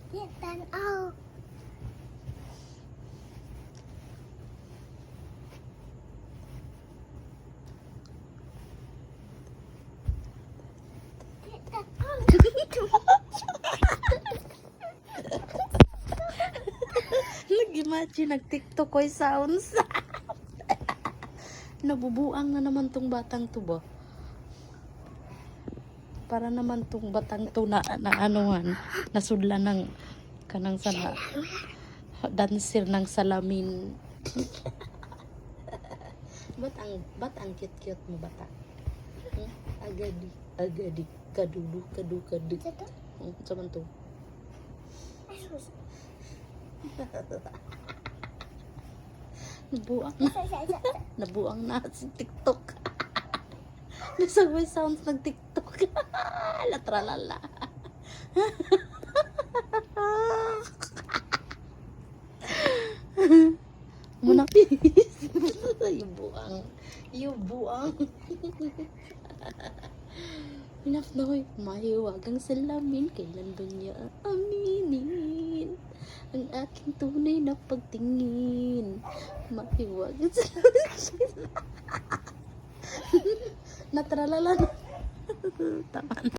Tanaw. Nag-imagine, nag-tiktok ko sounds. Nabubuang na naman tong batang to ba? Para naman tong batang to na anuhan, nasudlan ng kanang sala. Dancer ng salamin. Ba't ang cute-cute mo bata? Hmm? Agadi, kadudu, kadu. Saman to. Nabuang na si TikTok. Nasabay sounds ng TikTok. Latralala. Munapis. Yubuang. Enough na hoy. Mahiwagang salamin. Kailan ba niya aminin ang aking tunay na pagtingin? Mahiwagang salamin. Natralala na. Tama na.